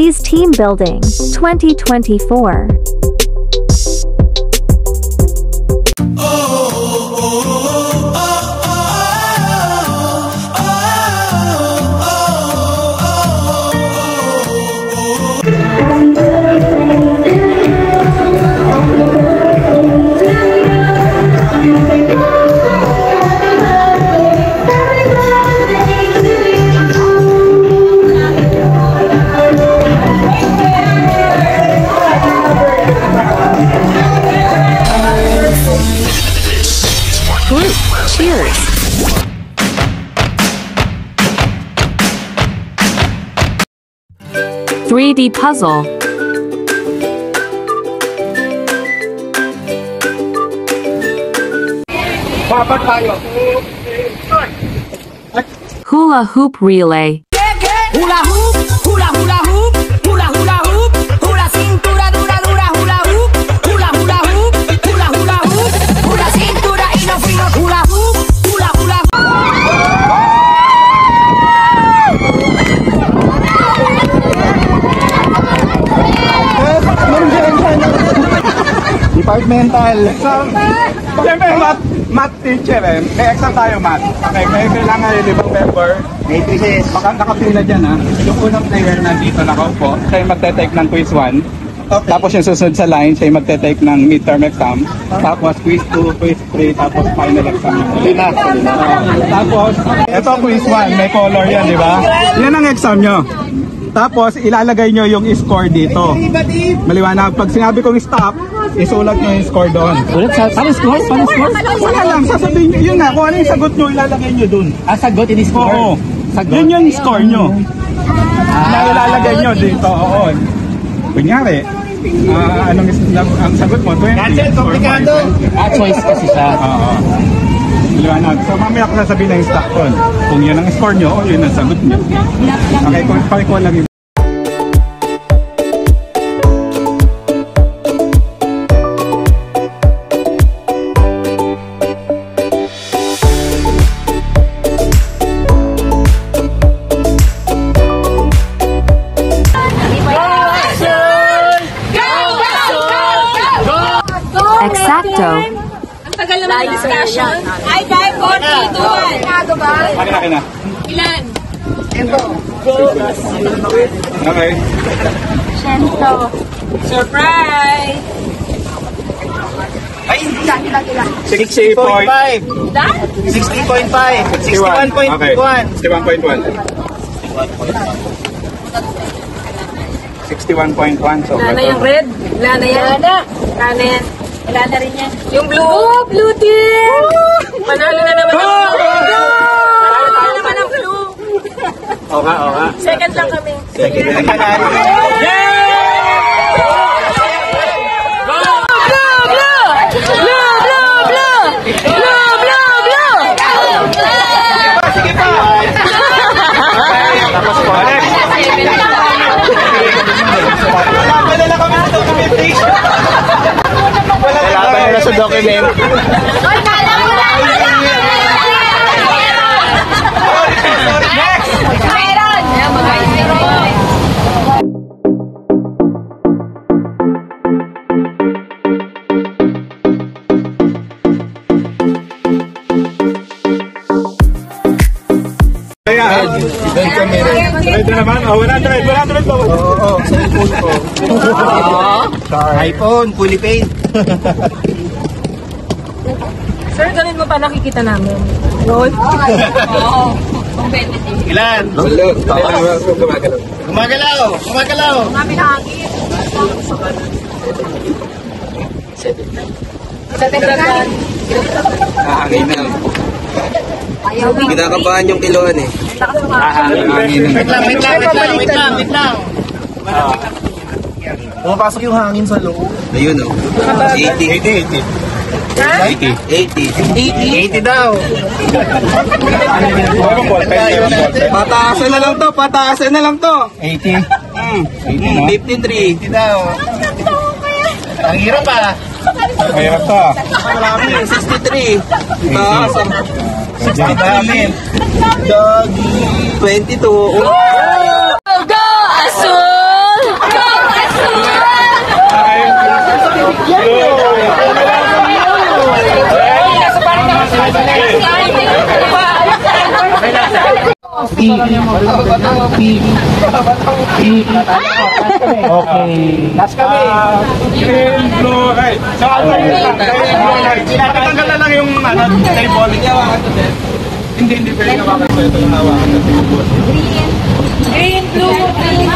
Seas Team Building 2024. Cheers! "3D puzzle." Papat tayo. Hula hoop relay. Hula hoop, hula hula hoop, hula hula hoop, hula cintura dura dura hula hoop, hula hula hoop, hula hula hoop, hula cintura ino fino hula hoop, hula hula Departmental. So, siyempre, math teacher eh. May exam tayo math. Okay, may kailangan yung ibang member. Matrices. Baka nakapila dyan ha. Yung unang player na dito nakaupo, siya yung magte-take ng quiz 1. Okay. Tapos yung susunod sa line, siya yung magte-take ng midterm exam. Tapos quiz 2, quiz 3, tapos final exam. Tapos, ito quiz 1, may color yan, di ba? Yan ang exam nyo. Tapos, ilalagay nyo yung score dito. Maliwanag. Pag sinabi kong stop, isulat nyo yung score doon. Ulit, paano score? Paano score? Wala lang, sasabihin nyo. Yun nga, kung ano yung sagot nyo, ilalagay nyo doon. Ah, sagot, ini score? Oo. Sagot? Yun yung score nyo. Na ilalagay nyo dito. Oo. Kunyari, ang sagot mo, 20. Cancel, komplikado. Choice kasi siya. Oo. Maliwanag. So mamaya ko sasabihin ng instruction. Kung yun ang score nyo, o yun ang sagot nyo. Okay, pakikuha lang yun. Exacto. Ang tagal naman ng discussion. Ay, 5, 4, 3, 2, 1. Akin na. Ilan? Okay. Shento. Surprise! Ay, 60.5. 60.5. 61.1. Okay. 61.1. 61.1. So, Wala na yung red. Wala na yan. Wala na yan. Wala na rin yan. Yung blue. Oh, blue team! Panalo na naman ang blue. Panalo na naman ang blue. okay. Second lang kami. Second lang ka na. Sige pa! Tapos po, Alex. Wala na kami sa documentation. Wala na sa document. Next! Meron! Ready naman? Oh, 100 po. Oo. iPhone, fully paid. Sir, ganun mo pa nakikita namin. Roll? Oo. Competitive. Ilan? Gumagalaw. Kami nakakit. 7. Hangin na. Kinakabahan yung kiloan eh. Hangin. Wait lang. Pumapasok yung hangin sa loob. Ayun o. 80 daw. Pataasan na lang to. 80. 53 daw. Ang hirap pa. Mahirap to. Marami. 63. Taas. 63. Doggy. 22. Go! Azul! Okay. Last kami. Green, blue, red. So, tatanggal na lang yung table. Hindi pwede hawakan ko ito yung hawakan. Green, blue, green,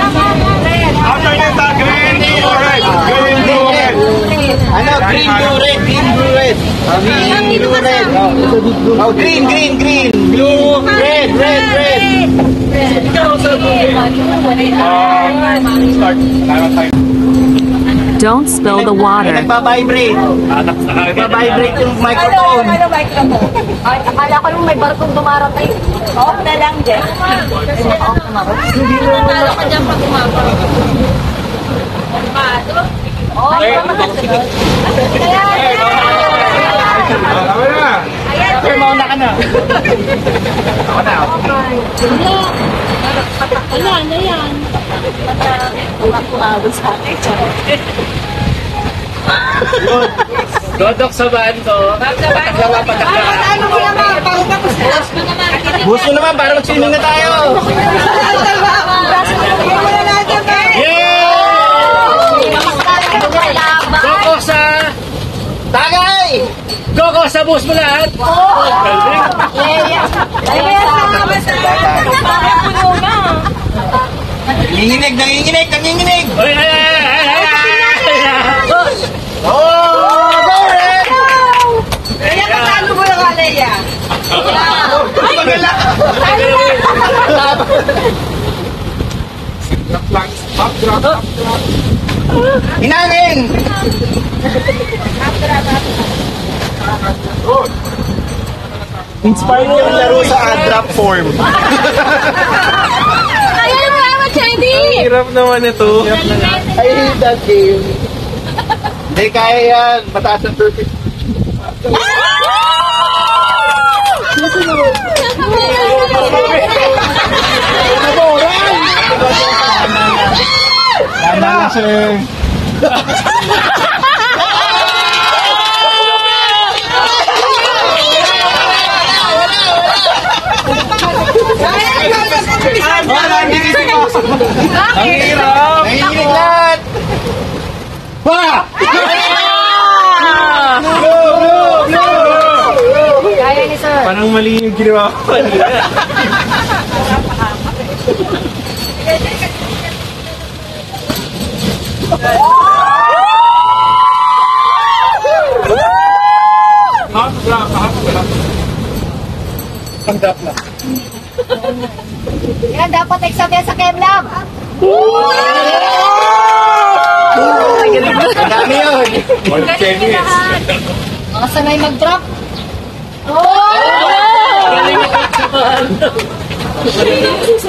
red. After nito, green, blue, red. Green, blue, red. Ano? Green, blue, red. Green, blue, red. Green, blue, red. Oh, green, green, green. Blue, red, red, red. Start. Don't spill the water. Nagpa-vibrate. Nagpa-vibrate yung microphone. Ano microphone? Ay, akala ko yung may barkong dumarating. Off na lang, Jeff. Off na lang. Hindi mo natalo ka dyan pag umaga. Oh, ay, Tama na. Sir, mauna ka na. Ako na. Ayan, ayan. Umakumawa sa akin. Dodok sa van ko. Ano mo naman? Pagkatapos mo naman. Gusto naman para mag-swimming na tayo. Goko sa tagay! Goko sa bus mo lahat! Nanginginig, nanginginig, nanginginig! Oh! Go red! Kaya kasano mo yung Alea? Hinangin! Inspired yung laro sa ad-drop form. Kaya mo naman, Chedi! Hirap naman ito. I hate that game. Hindi kaya yan. Mataas ang perfect. Tama na sir. Nanginginig lahat! Ba! Kaya ni sir. Parang mali yung ginawa ko. Pang-drop lang. Yan, dapat exam yan sa Kemlab. Dami yun. Mga sanay mag-drop.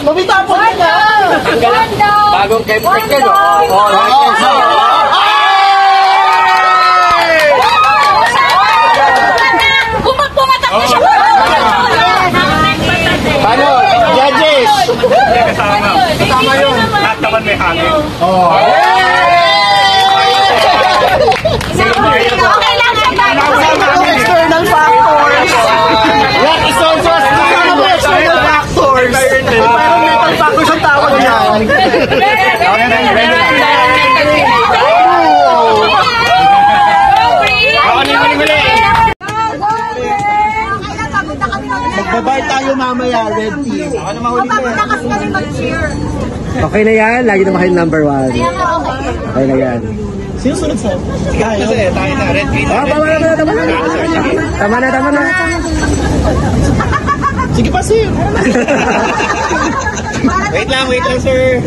Mabita po na! Bagong chemistry ka, no? Pumatak na siya. Paano? Judges! Kasama yun. Lahat naman may hangin. Okay lang. External factors! What is also external factors? Environmental factors ang tawag yan. Magbabar tayo mamaya, red team. Ano mahuli ko yan? Okay na yan, lagi na makain number 1. Okay na yan. Sino sunod sa'yo? Tayo na, red team. Tama na. Tama na. Sige pa, sir. Wait lang, sir.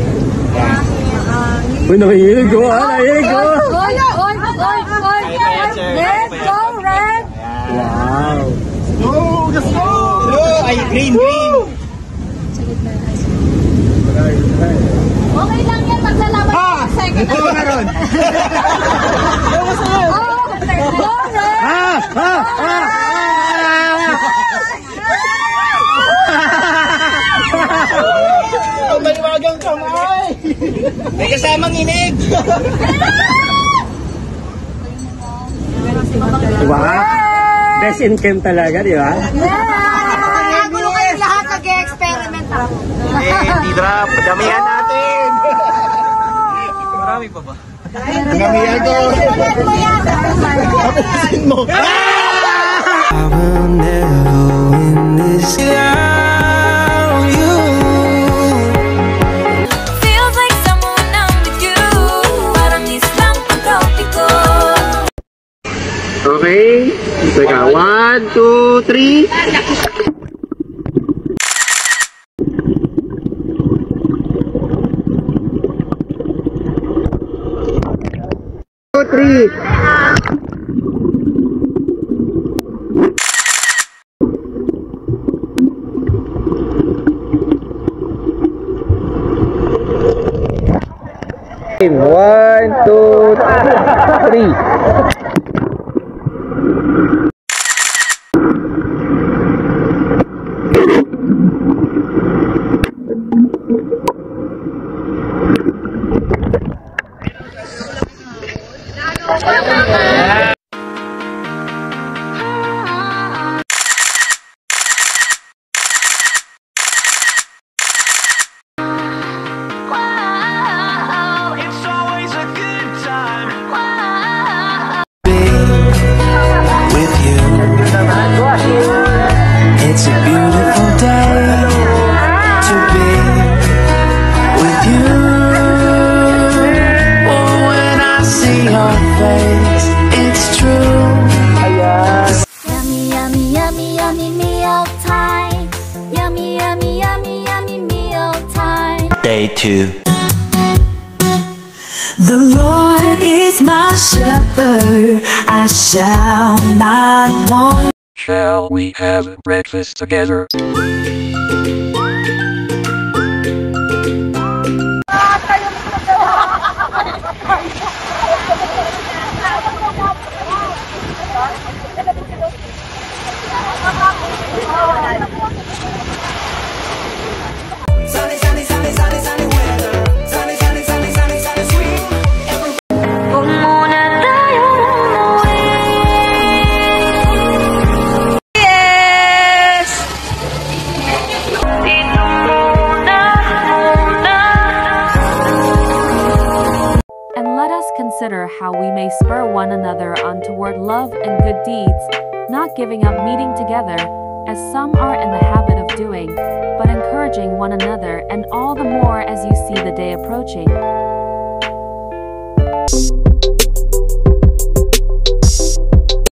Uy, nakikinig ko, nakikinig ko. Let's go, red. Wow. Let's go! Ay, green. Okay lang yan, maglalaban. Second. Ito na ron. Go, red. Ang maliwagang kamay. May kasamang inig. Wow. Best in camp talaga, di ba? Nagulo kayong lahat nag-experiment T-drop. Damihan natin. Marami pa ba? Damihan ko. Tapusin mo. I will never win this without you. Feels like someone I'm with you. Parang isang pagkapiko. Okay. Teka, 1, 2, 3. Three. One, two, three. It's a beautiful day to be with you. Oh, when I see your face, it's true. Yummy, yummy, yummy, yummy meal time. Yummy, yummy, yummy, yummy meal time. Day 2. The Lord is my shepherd, I shall not want. Shall we have breakfast together? And let us consider how we may spur one another on toward love and good deeds, not giving up meeting together, as some are in the habit of doing, but encouraging one another, and all the more as you see the day approaching.